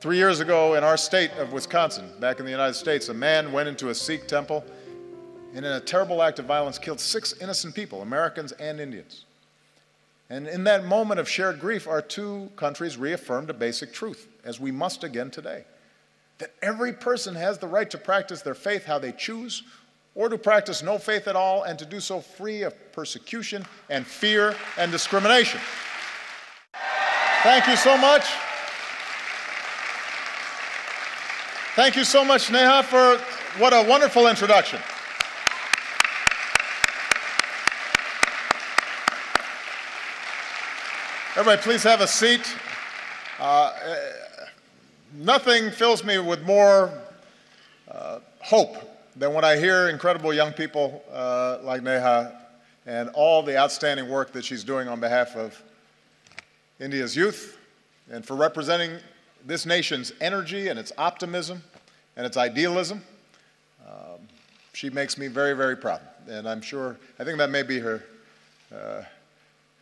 3 years ago in our state of Wisconsin, back in the United States, a man went into a Sikh temple and in a terrible act of violence killed 6 innocent people, Americans and Indians. And in that moment of shared grief, our two countries reaffirmed a basic truth, as we must again today, that every person has the right to practice their faith how they choose, or to practice no faith at all, and to do so free of persecution and fear and discrimination. Thank you so much. Thank you so much, Neha, for what a wonderful introduction. Everybody, please have a seat. Nothing fills me with more hope than when I hear incredible young people like Neha and all the outstanding work that she's doing on behalf of India's youth and for representing this nation's energy and its optimism and its idealism. She makes me very, very proud. And I'm sure, I think that may be her.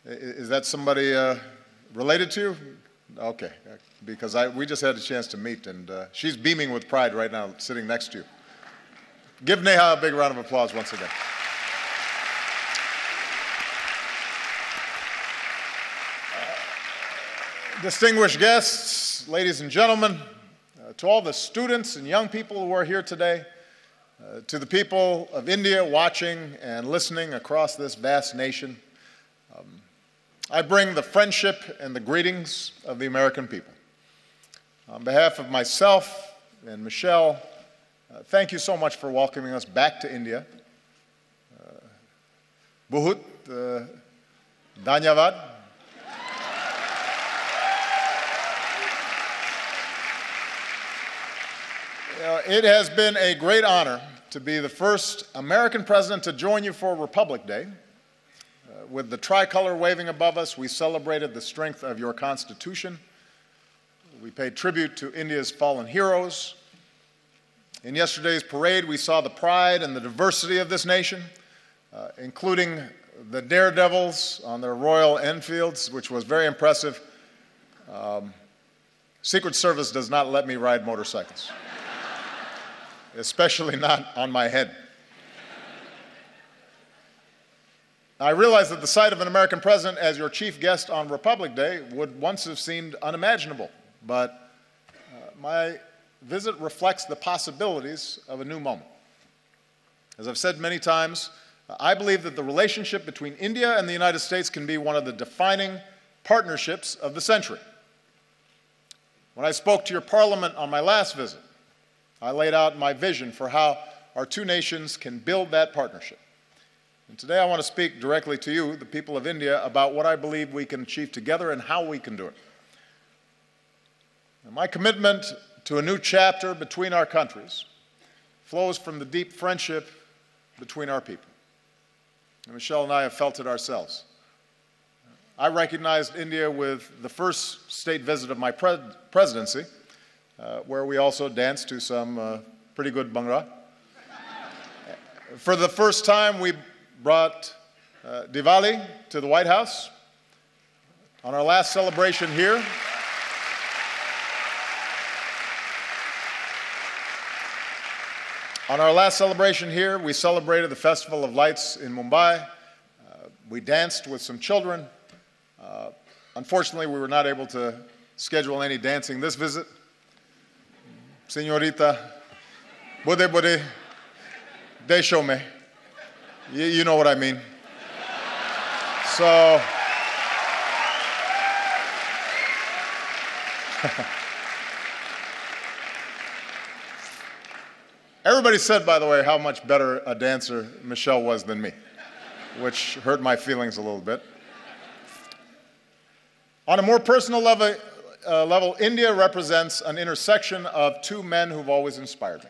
Is that somebody related to you? Okay, because we just had a chance to meet, and she's beaming with pride right now, sitting next to you. Give Neha a big round of applause once again. Distinguished guests, ladies and gentlemen, to all the students and young people who are here today, to the people of India watching and listening across this vast nation, I bring the friendship and the greetings of the American people. On behalf of myself and Michelle, thank you so much for welcoming us back to India. Bahut dhanyavad. It has been a great honor to be the first American president to join you for Republic Day. With the tricolor waving above us, we celebrated the strength of your Constitution. We paid tribute to India's fallen heroes. In yesterday's parade, we saw the pride and the diversity of this nation, including the daredevils on their Royal Enfields, which was very impressive. Secret Service does not let me ride motorcycles, especially not on my head. I realize that the sight of an American president as your chief guest on Republic Day would once have seemed unimaginable, but my visit reflects the possibilities of a new moment. As I've said many times, I believe that the relationship between India and the United States can be one of the defining partnerships of the century. When I spoke to your parliament on my last visit, I laid out my vision for how our two nations can build that partnership. And today I want to speak directly to you, the people of India, about what I believe we can achieve together and how we can do it. And my commitment to a new chapter between our countries flows from the deep friendship between our people. And Michelle and I have felt it ourselves. I recognized India with the first state visit of my presidency, where we also danced to some pretty good Bhangra. For the first time, we brought Diwali to the White House. On our last celebration here, we celebrated the Festival of Lights in Mumbai. We danced with some children. Unfortunately, we were not able to schedule any dancing this visit. Señorita, bude bude, desho me. You know what I mean. So, everybody said, by the way, how much better a dancer Michelle was than me, which hurt my feelings a little bit. On a more personal level, India represents an intersection of two men who've always inspired me.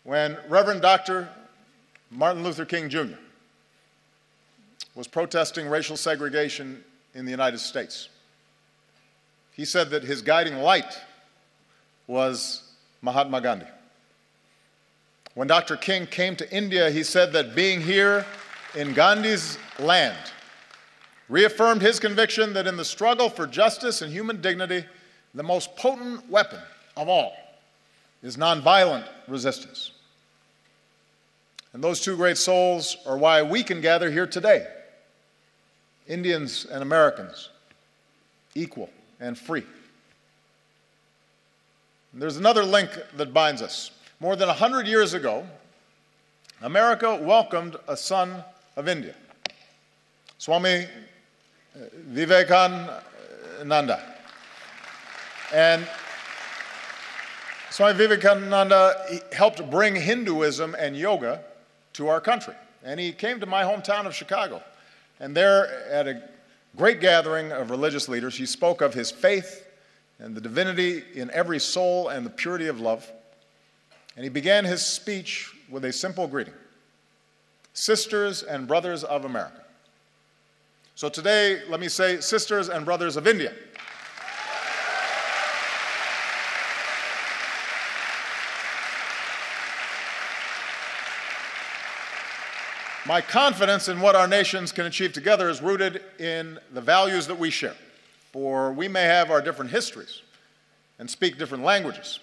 When Reverend Dr. Martin Luther King Jr. was protesting racial segregation in the United States, he said that his guiding light was Mahatma Gandhi. When Dr. King came to India, he said that being here in Gandhi's land reaffirmed his conviction that in the struggle for justice and human dignity, the most potent weapon of all is nonviolent resistance. And those two great souls are why we can gather here today, Indians and Americans, equal and free. And there's another link that binds us. More than 100 years ago, America welcomed a son of India, Swami Vivekananda. And Swami Vivekananda helped bring Hinduism and yoga to our country. And he came to my hometown of Chicago. And there, at a great gathering of religious leaders, he spoke of his faith and the divinity in every soul and the purity of love. And he began his speech with a simple greeting: sisters and brothers of America. So today, let me say, sisters and brothers of India. My confidence in what our nations can achieve together is rooted in the values that we share. For we may have our different histories and speak different languages.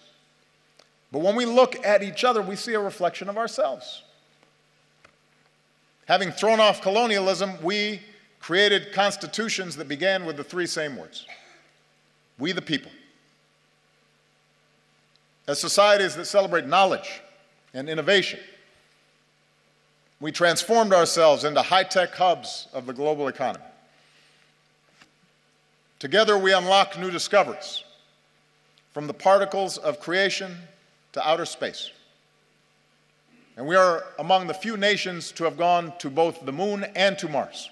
But when we look at each other, we see a reflection of ourselves. Having thrown off colonialism, we created constitutions that began with the three same words: we the people. As societies that celebrate knowledge and innovation, we transformed ourselves into high-tech hubs of the global economy. Together, we unlocked new discoveries, from the particles of creation to outer space. And we are among the few nations to have gone to both the moon and to Mars.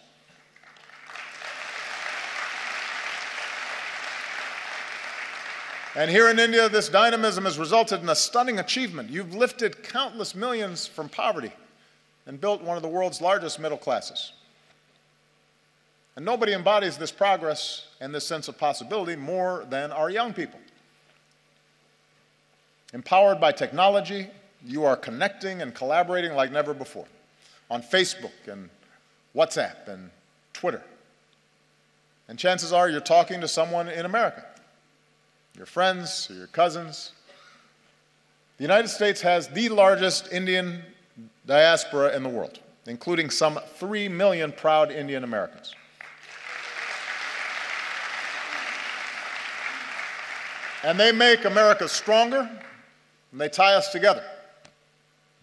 And here in India, this dynamism has resulted in a stunning achievement. You've lifted countless millions from poverty and built one of the world's largest middle classes. And nobody embodies this progress and this sense of possibility more than our young people. Empowered by technology, you are connecting and collaborating like never before on Facebook and WhatsApp and Twitter. And chances are you're talking to someone in America, your friends or your cousins. The United States has the largest Indian diaspora in the world, including some 3 million proud Indian Americans. And they make America stronger, and they tie us together.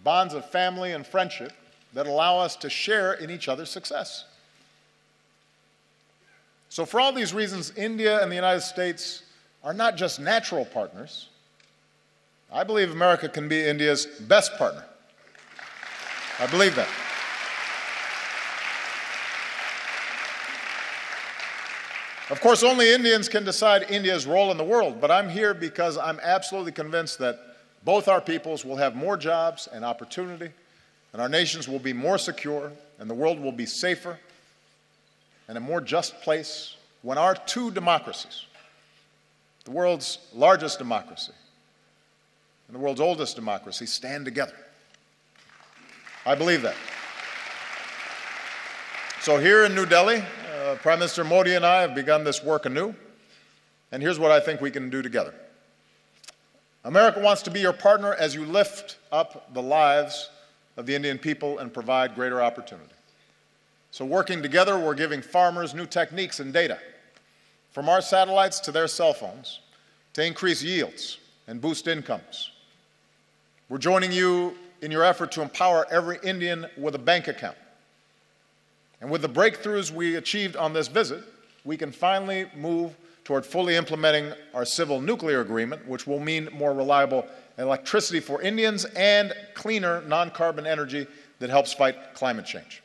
Bonds of family and friendship that allow us to share in each other's success. So for all these reasons, India and the United States are not just natural partners. I believe America can be India's best partner. I believe that. Of course, only Indians can decide India's role in the world, but I'm here because I'm absolutely convinced that both our peoples will have more jobs and opportunity, and our nations will be more secure, and the world will be safer and a more just place when our two democracies, the world's largest democracy and the world's oldest democracy, stand together. I believe that. So here in New Delhi, Prime Minister Modi and I have begun this work anew, and here's what I think we can do together. America wants to be your partner as you lift up the lives of the Indian people and provide greater opportunity. So working together, we're giving farmers new techniques and data, from our satellites to their cell phones, to increase yields and boost incomes. We're joining you in your effort to empower every Indian with a bank account. And with the breakthroughs we achieved on this visit, we can finally move toward fully implementing our civil nuclear agreement, which will mean more reliable electricity for Indians and cleaner non-carbon energy that helps fight climate change.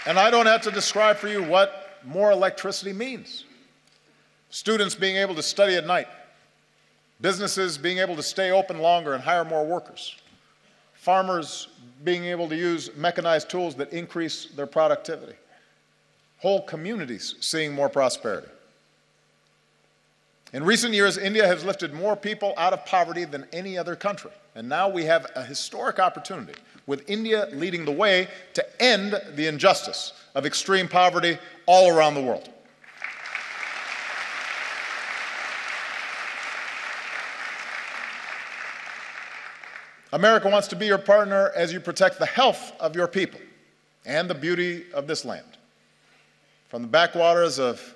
And I don't have to describe for you what more electricity means. Students being able to study at night, businesses being able to stay open longer and hire more workers, farmers being able to use mechanized tools that increase their productivity, whole communities seeing more prosperity. In recent years, India has lifted more people out of poverty than any other country. And now we have a historic opportunity, with India leading the way, to end the injustice of extreme poverty all around the world. America wants to be your partner as you protect the health of your people and the beauty of this land, from the backwaters of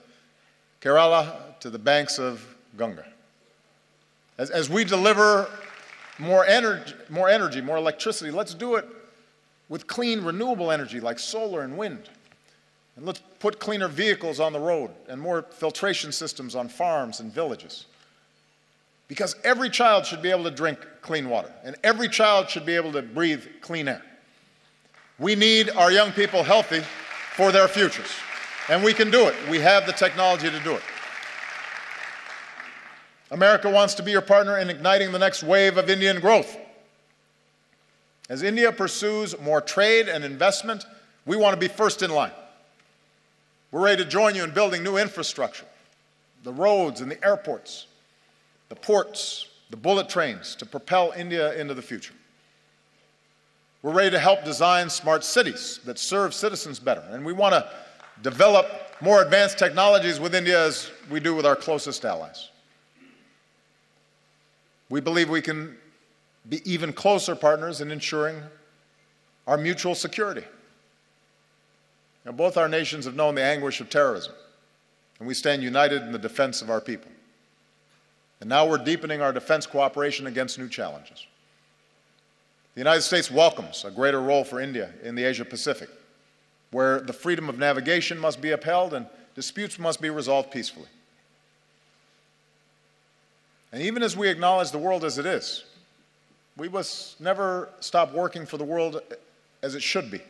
Kerala to the banks of Ganga. As we deliver more energy, more electricity, let's do it with clean, renewable energy like solar and wind. And let's put cleaner vehicles on the road and more filtration systems on farms and villages. Because every child should be able to drink clean water, and every child should be able to breathe clean air. We need our young people healthy for their futures, and we can do it. We have the technology to do it. America wants to be your partner in igniting the next wave of Indian growth. As India pursues more trade and investment, we want to be first in line. We're ready to join you in building new infrastructure, the roads and the airports, the ports, the bullet trains to propel India into the future. We're ready to help design smart cities that serve citizens better, and we want to develop more advanced technologies with India as we do with our closest allies. We believe we can be even closer partners in ensuring our mutual security. Now, both our nations have known the anguish of terrorism, and we stand united in the defense of our people. And now we're deepening our defense cooperation against new challenges. The United States welcomes a greater role for India in the Asia-Pacific, where the freedom of navigation must be upheld and disputes must be resolved peacefully. And even as we acknowledge the world as it is, we must never stop working for the world as it should be,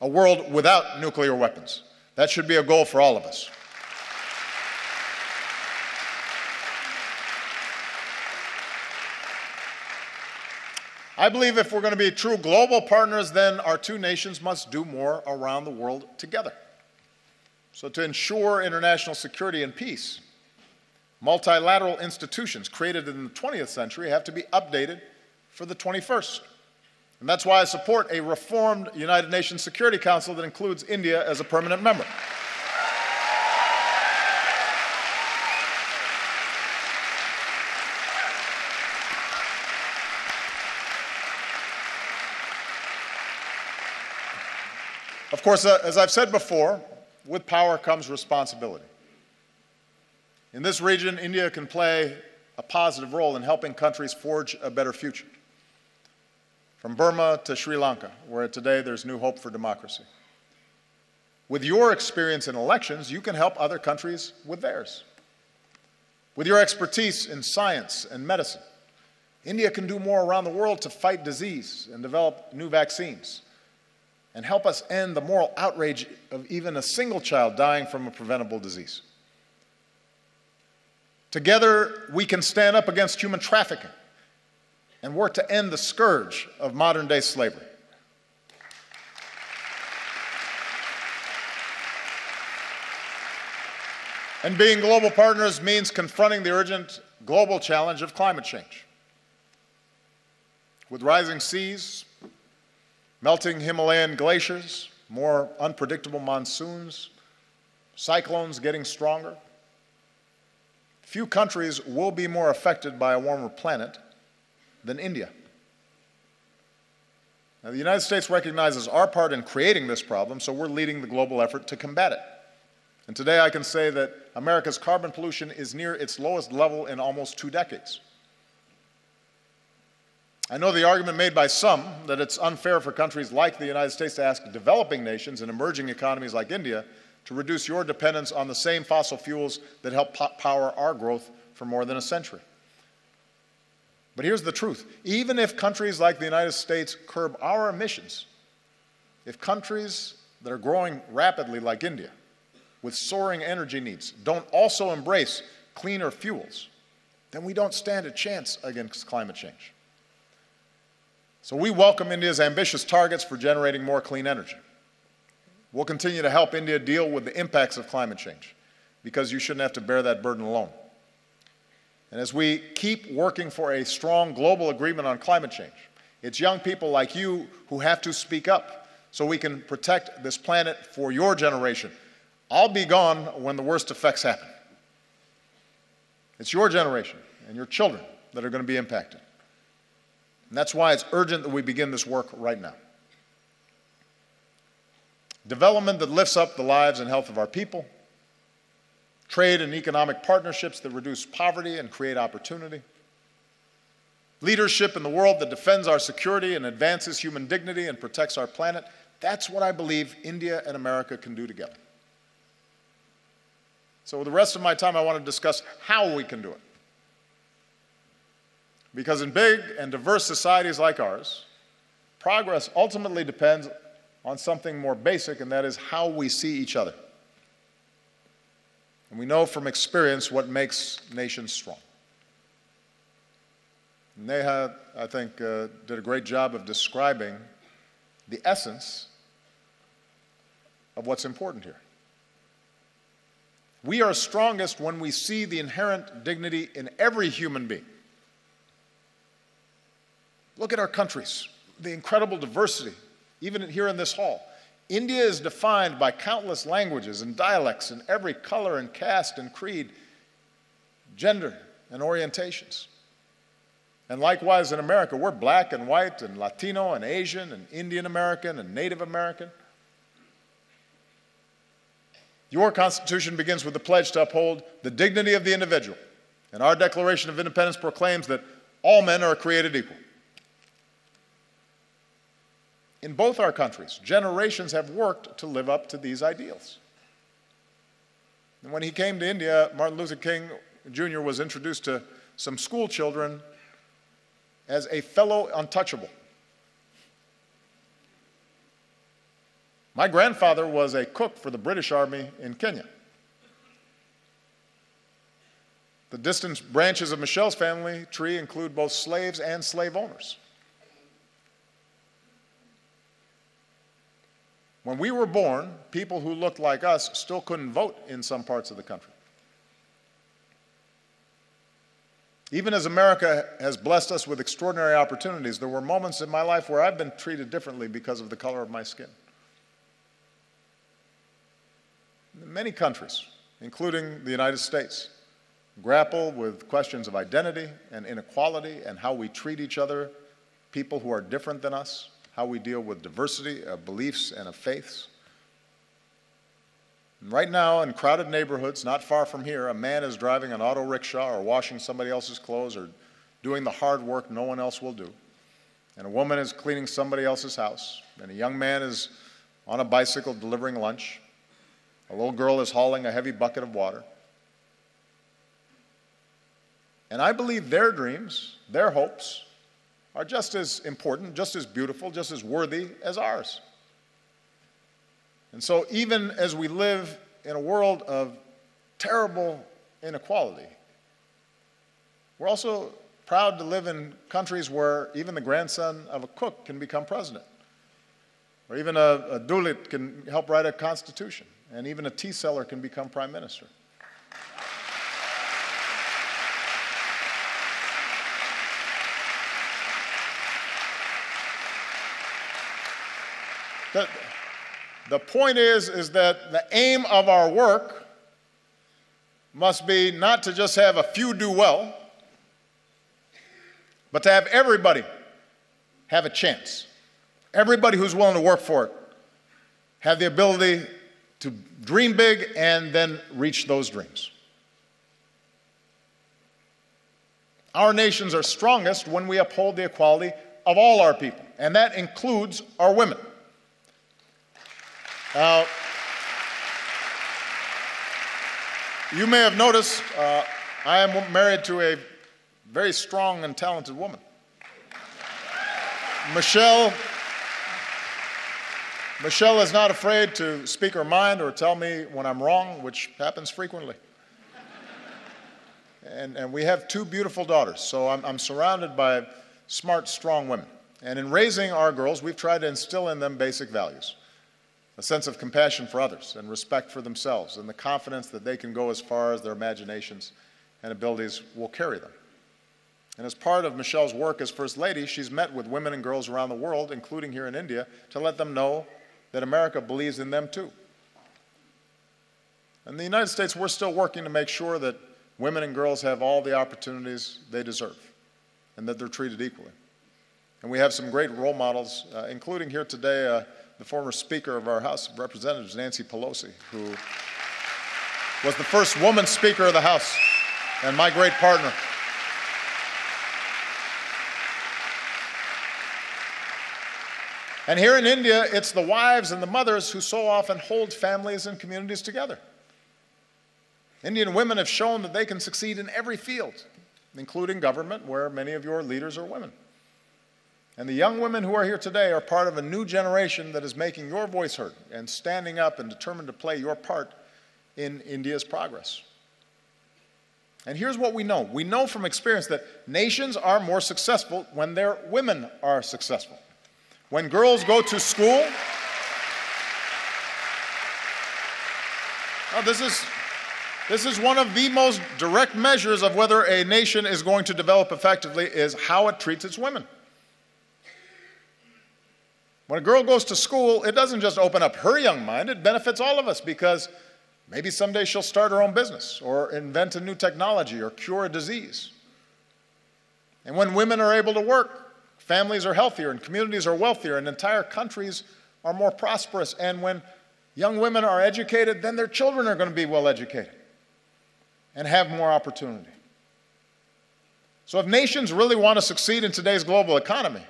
a world without nuclear weapons. That should be a goal for all of us. I believe if we're going to be true global partners, then our two nations must do more around the world together. So to ensure international security and peace, multilateral institutions created in the 20th century have to be updated for the 21st. And that's why I support a reformed United Nations Security Council that includes India as a permanent member. Of course, as I've said before, with power comes responsibility. In this region, India can play a positive role in helping countries forge a better future. From Burma to Sri Lanka, where today there's new hope for democracy. With your experience in elections, you can help other countries with theirs. With your expertise in science and medicine, India can do more around the world to fight disease and develop new vaccines, and help us end the moral outrage of even a single child dying from a preventable disease. Together, we can stand up against human trafficking and work to end the scourge of modern-day slavery. And being global partners means confronting the urgent global challenge of climate change. With rising seas, melting Himalayan glaciers, more unpredictable monsoons, cyclones getting stronger, few countries will be more affected by a warmer planet than India. Now, the United States recognizes our part in creating this problem, so we're leading the global effort to combat it. And today I can say that America's carbon pollution is near its lowest level in almost 2 decades. I know the argument made by some that it's unfair for countries like the United States to ask developing nations and emerging economies like India to reduce your dependence on the same fossil fuels that help power our growth for more than a century. But here's the truth. Even if countries like the United States curb our emissions, if countries that are growing rapidly like India, with soaring energy needs, don't also embrace cleaner fuels, then we don't stand a chance against climate change. So we welcome India's ambitious targets for generating more clean energy. We'll continue to help India deal with the impacts of climate change, because you shouldn't have to bear that burden alone. And as we keep working for a strong global agreement on climate change, it's young people like you who have to speak up so we can protect this planet for your generation, I'll be gone when the worst effects happen. It's your generation and your children that are going to be impacted. And that's why it's urgent that we begin this work right now. Development that lifts up the lives and health of our people, trade and economic partnerships that reduce poverty and create opportunity, leadership in the world that defends our security and advances human dignity and protects our planet. That's what I believe India and America can do together. So with the rest of my time, I want to discuss how we can do it. Because in big and diverse societies like ours, progress ultimately depends on something more basic, and that is how we see each other. And we know from experience what makes nations strong. Neha, I think, did a great job of describing the essence of what's important here. We are strongest when we see the inherent dignity in every human being. Look at our countries, the incredible diversity, even here in this hall. India is defined by countless languages and dialects in every color and caste and creed, gender and orientations. And likewise in America, we're black and white and Latino and Asian and Indian American and Native American. Your Constitution begins with the pledge to uphold the dignity of the individual. And our Declaration of Independence proclaims that all men are created equal. In both our countries, generations have worked to live up to these ideals. And when he came to India, Martin Luther King Jr. was introduced to some school children as a fellow untouchable. My grandfather was a cook for the British Army in Kenya. The distant branches of Michelle's family tree include both slaves and slave owners. When we were born, people who looked like us still couldn't vote in some parts of the country. Even as America has blessed us with extraordinary opportunities, there were moments in my life where I've been treated differently because of the color of my skin. Many countries, including the United States, grapple with questions of identity and inequality and how we treat each other, people who are different than us, how we deal with diversity of beliefs and of faiths. And right now, in crowded neighborhoods not far from here, a man is driving an auto rickshaw or washing somebody else's clothes or doing the hard work no one else will do. And a woman is cleaning somebody else's house. And a young man is on a bicycle delivering lunch. A little girl is hauling a heavy bucket of water. And I believe their dreams, their hopes, are just as important, just as beautiful, just as worthy as ours. And so even as we live in a world of terrible inequality, we're also proud to live in countries where even the grandson of a cook can become president, or even a Dalit can help write a constitution, and even a tea seller can become prime minister. The point is that the aim of our work must be not to just have a few do well, but to have everybody have a chance. Everybody who's willing to work for it have the ability to dream big and then reach those dreams. Our nations are strongest when we uphold the equality of all our people, and that includes our women. Now, you may have noticed I am married to a very strong and talented woman. Michelle is not afraid to speak her mind or tell me when I'm wrong, which happens frequently. And we have two beautiful daughters, so I'm surrounded by smart, strong women. And in raising our girls, we've tried to instill in them basic values. A sense of compassion for others and respect for themselves and the confidence that they can go as far as their imaginations and abilities will carry them. And as part of Michelle's work as First Lady, she's met with women and girls around the world, including here in India, to let them know that America believes in them too. In the United States, we're still working to make sure that women and girls have all the opportunities they deserve and that they're treated equally. And we have some great role models, including here today the former Speaker of our House of Representatives, Nancy Pelosi, who was the first woman Speaker of the House and my great partner. And here in India, it's the wives and the mothers who so often hold families and communities together. Indian women have shown that they can succeed in every field, including government, where many of your leaders are women. And the young women who are here today are part of a new generation that is making your voice heard and standing up and determined to play your part in India's progress. And here's what we know. We know from experience that nations are more successful when their women are successful. When girls go to school, this is one of the most direct measures of whether a nation is going to develop effectively is how it treats its women. When a girl goes to school, it doesn't just open up her young mind, it benefits all of us because maybe someday she'll start her own business or invent a new technology or cure a disease. And when women are able to work, families are healthier and communities are wealthier and entire countries are more prosperous. And when young women are educated, then their children are going to be well educated and have more opportunity. So if nations really want to succeed in today's global economy,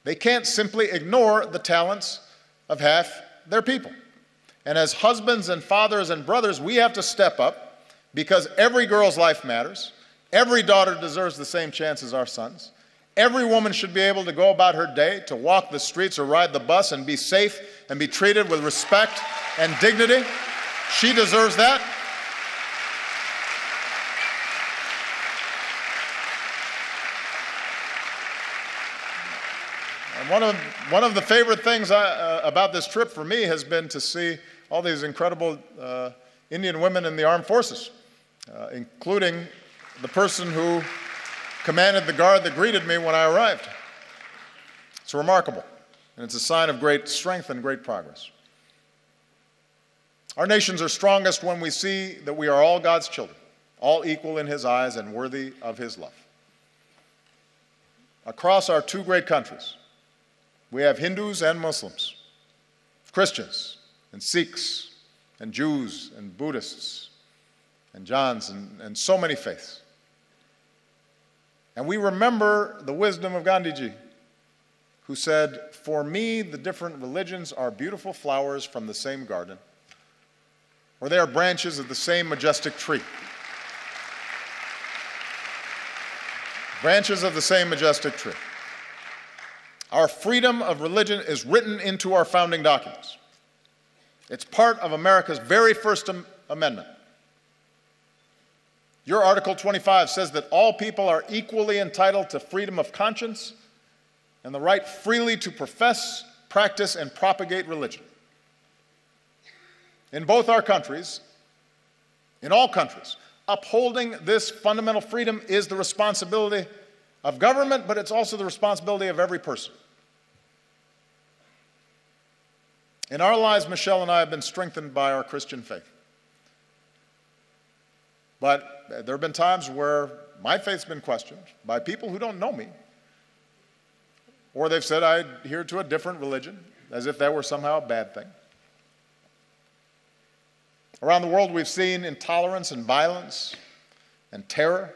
they can't simply ignore the talents of half their people. And as husbands and fathers and brothers, we have to step up because every girl's life matters. Every daughter deserves the same chance as our sons. Every woman should be able to go about her day, to walk the streets or ride the bus and be safe and be treated with respect and dignity. She deserves that. And one of the favorite things about this trip for me has been to see all these incredible Indian women in the armed forces, including the person who commanded the guard that greeted me when I arrived. It's remarkable, and it's a sign of great strength and great progress. Our nations are strongest when we see that we are all God's children, all equal in His eyes and worthy of His love. Across our two great countries, we have Hindus and Muslims, Christians and Sikhs and Jews and Buddhists and Jains and so many faiths. And we remember the wisdom of Gandhiji, who said, "For me, the different religions are beautiful flowers from the same garden, or they are branches of the same majestic tree." Branches of the same majestic tree. Our freedom of religion is written into our founding documents. It's part of America's very first amendment. Your Article 25 says that all people are equally entitled to freedom of conscience and the right freely to profess, practice, and propagate religion. In both our countries, in all countries, upholding this fundamental freedom is the responsibility of government, but it's also the responsibility of every person. In our lives, Michelle and I have been strengthened by our Christian faith. But there have been times where my faith's been questioned by people who don't know me, or they've said I adhere to a different religion, as if that were somehow a bad thing. Around the world, we've seen intolerance and violence and terror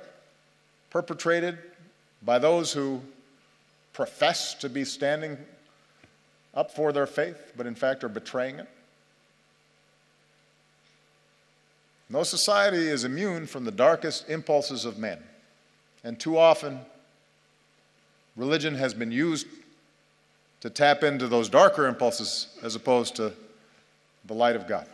perpetrated by those who profess to be standing up for their faith, but in fact are betraying it. No society is immune from the darkest impulses of men, and too often religion has been used to tap into those darker impulses as opposed to the light of God.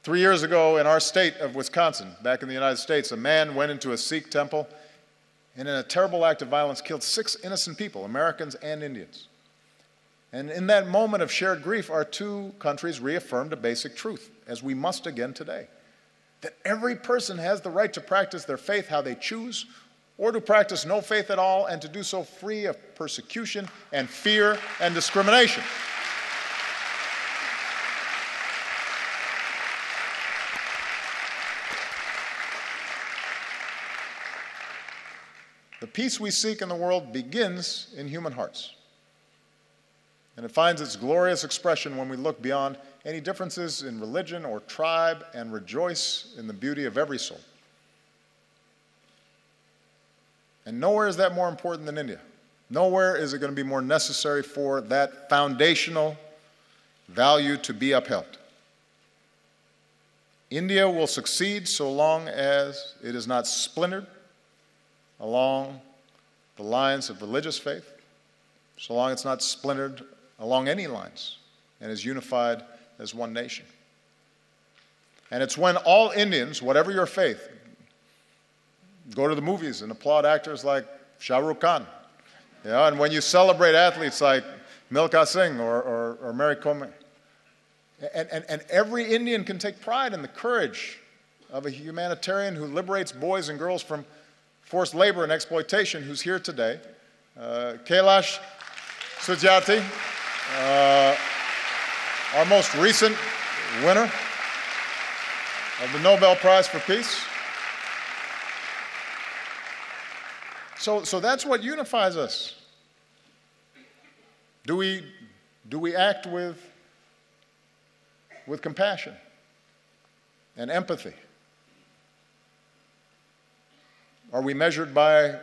3 years ago in our state of Wisconsin, back in the United States, a man went into a Sikh temple and in a terrible act of violence killed 6 innocent people, Americans and Indians. And in that moment of shared grief, our two countries reaffirmed a basic truth, as we must again today, that every person has the right to practice their faith how they choose, or to practice no faith at all, and to do so free of persecution and fear and discrimination. The peace we seek in the world begins in human hearts. And it finds its glorious expression when we look beyond any differences in religion or tribe and rejoice in the beauty of every soul. And nowhere is that more important than India. Nowhere is it going to be more necessary for that foundational value to be upheld. India will succeed so long as it is not splintered along the lines of religious faith, so long as it's not splintered along any lines, and is unified as one nation. And it's when all Indians, whatever your faith, go to the movies and applaud actors like Shah Rukh Khan, and when you celebrate athletes like Milkha Singh or Mary Kom. And every Indian can take pride in the courage of a humanitarian who liberates boys and girls from forced labor and exploitation, who's here today. Kailash Satyarthi, our most recent winner of the Nobel Prize for Peace. So that's what unifies us. Do we act with compassion and empathy? Are we measured by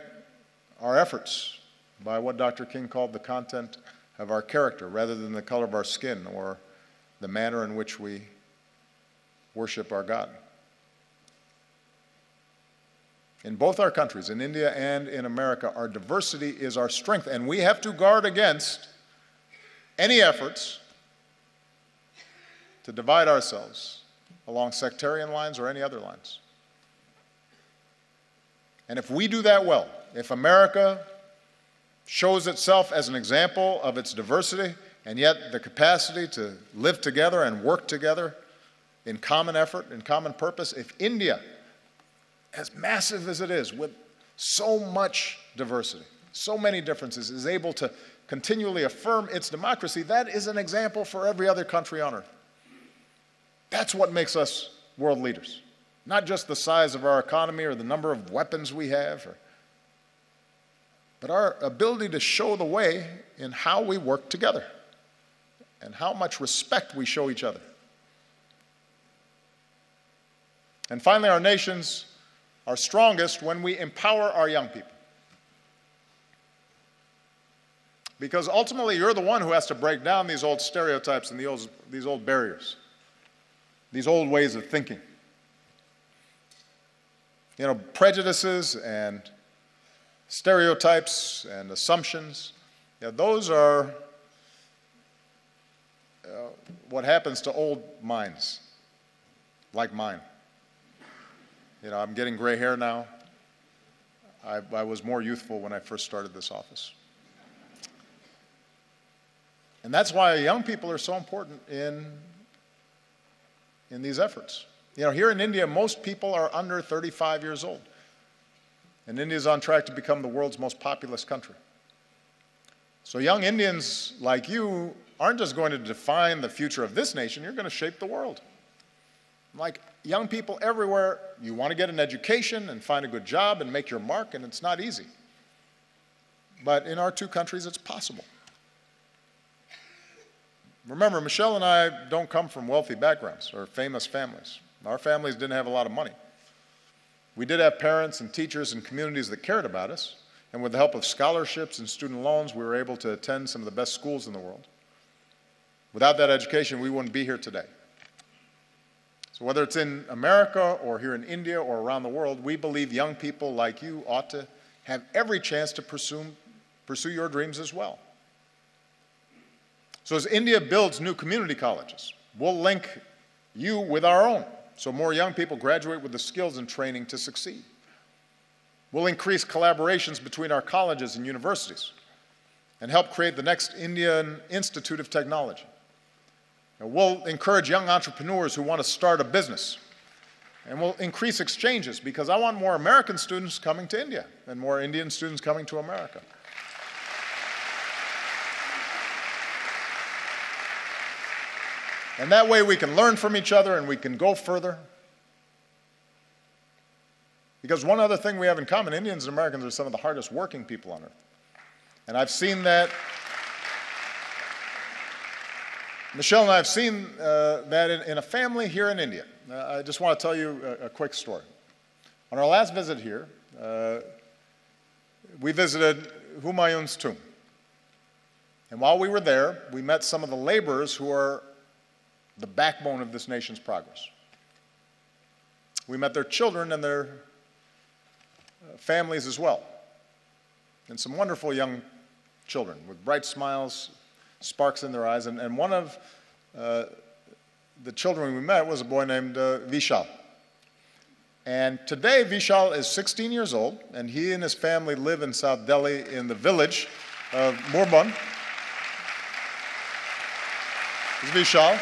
our efforts, by what Dr. King called the content of our character, rather than the color of our skin or the manner in which we worship our God? In both our countries, in India and in America, our diversity is our strength, and we have to guard against any efforts to divide ourselves along sectarian lines or any other lines. And if we do that well, if America shows itself as an example of its diversity and yet the capacity to live together and work together in common effort, in common purpose, if India, as massive as it is, with so much diversity, so many differences, is able to continually affirm its democracy, that is an example for every other country on earth. That's what makes us world leaders. Not just the size of our economy or the number of weapons we have, but our ability to show the way in how we work together and how much respect we show each other. And finally, our nations are strongest when we empower our young people. Because ultimately, you're the one who has to break down these old stereotypes and these old barriers, these old ways of thinking. Prejudices and stereotypes and assumptions, those are what happens to old minds like mine. I'm getting gray hair now. I was more youthful when I first started this office. And that's why young people are so important in these efforts. Here in India, most people are under 35 years old. And India is on track to become the world's most populous country. So young Indians like you aren't just going to define the future of this nation, you're going to shape the world. Like young people everywhere, you want to get an education and find a good job and make your mark, and it's not easy. But in our two countries, it's possible. Remember, Michelle and I don't come from wealthy backgrounds or famous families. Our families didn't have a lot of money. We did have parents and teachers and communities that cared about us, and with the help of scholarships and student loans, we were able to attend some of the best schools in the world. Without that education, we wouldn't be here today. So whether it's in America or here in India or around the world, we believe young people like you ought to have every chance to pursue your dreams as well. So as India builds new community colleges, we'll link you with our own, so more young people graduate with the skills and training to succeed. We'll increase collaborations between our colleges and universities and help create the next Indian Institute of Technology. And we'll encourage young entrepreneurs who want to start a business. And we'll increase exchanges, because I want more American students coming to India and more Indian students coming to America. And that way we can learn from each other and we can go further. Because one other thing we have in common, Indians and Americans are some of the hardest working people on earth. And I've seen that, Michelle and I have seen that in a family here in India. I just want to tell you a quick story. On our last visit here, we visited Humayun's tomb. And while we were there, we met some of the laborers who are the backbone of this nation's progress. We met their children and their families as well, and some wonderful young children with bright smiles, sparks in their eyes. And one of the children we met was a boy named Vishal. And today Vishal is 16 years old, and he and his family live in South Delhi in the village of Murbun. This is Vishal.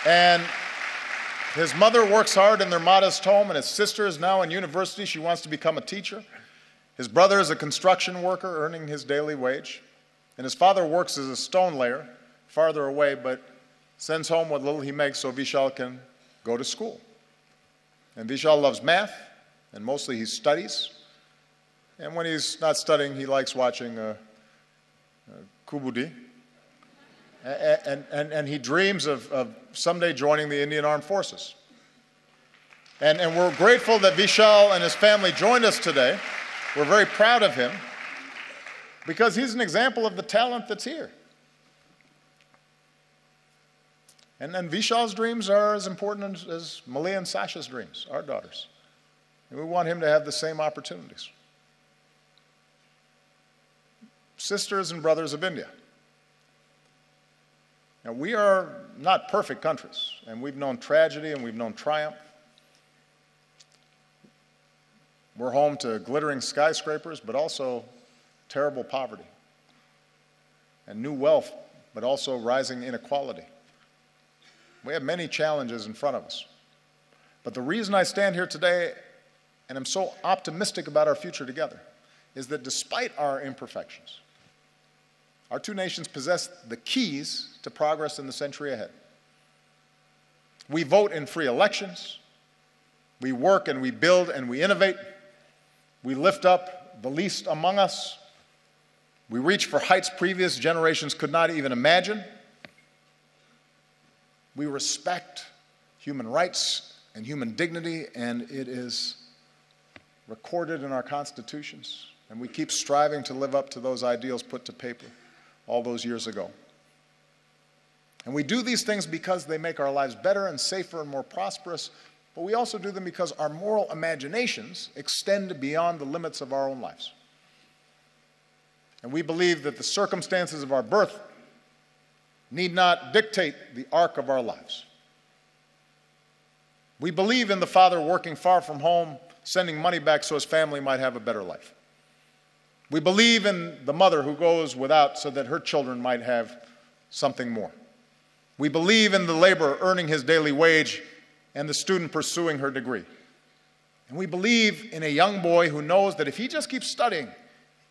And his mother works hard in their modest home, and his sister is now in university. She wants to become a teacher. His brother is a construction worker earning his daily wage. And his father works as a stone layer farther away, but sends home what little he makes so Vishal can go to school. And Vishal loves math, and mostly he studies. And when he's not studying, he likes watching Kubudi. And he dreams of someday joining the Indian Armed Forces. And we're grateful that Vishal and his family joined us today. We're very proud of him because he's an example of the talent that's here. And Vishal's dreams are as important as Malia and Sasha's dreams, our daughters. And we want him to have the same opportunities. Sisters and brothers of India. Now, we are not perfect countries, and we've known tragedy and we've known triumph. We're home to glittering skyscrapers, but also terrible poverty, and new wealth, but also rising inequality. We have many challenges in front of us. But the reason I stand here today, and I'm so optimistic about our future together, is that despite our imperfections, our two nations possess the keys to progress in the century ahead. We vote in free elections. We work and we build and we innovate. We lift up the least among us. We reach for heights previous generations could not even imagine. We respect human rights and human dignity, and it is recorded in our constitutions. And we keep striving to live up to those ideals put to paper all those years ago. And we do these things because they make our lives better and safer and more prosperous, but we also do them because our moral imaginations extend beyond the limits of our own lives. And we believe that the circumstances of our birth need not dictate the arc of our lives. We believe in the father working far from home, sending money back so his family might have a better life. We believe in the mother who goes without so that her children might have something more. We believe in the laborer earning his daily wage and the student pursuing her degree. And we believe in a young boy who knows that if he just keeps studying,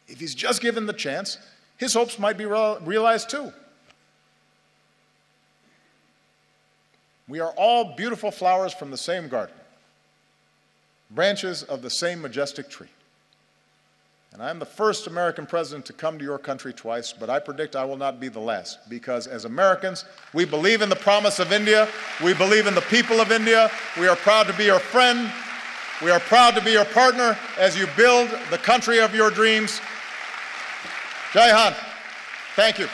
if he's just given the chance, his hopes might be realized too. We are all beautiful flowers from the same garden, branches of the same majestic tree. And I'm the first American president to come to your country twice, but I predict I will not be the last, because as Americans, we believe in the promise of India. We believe in the people of India. We are proud to be your friend. We are proud to be your partner as you build the country of your dreams. Jai Hind. Thank you.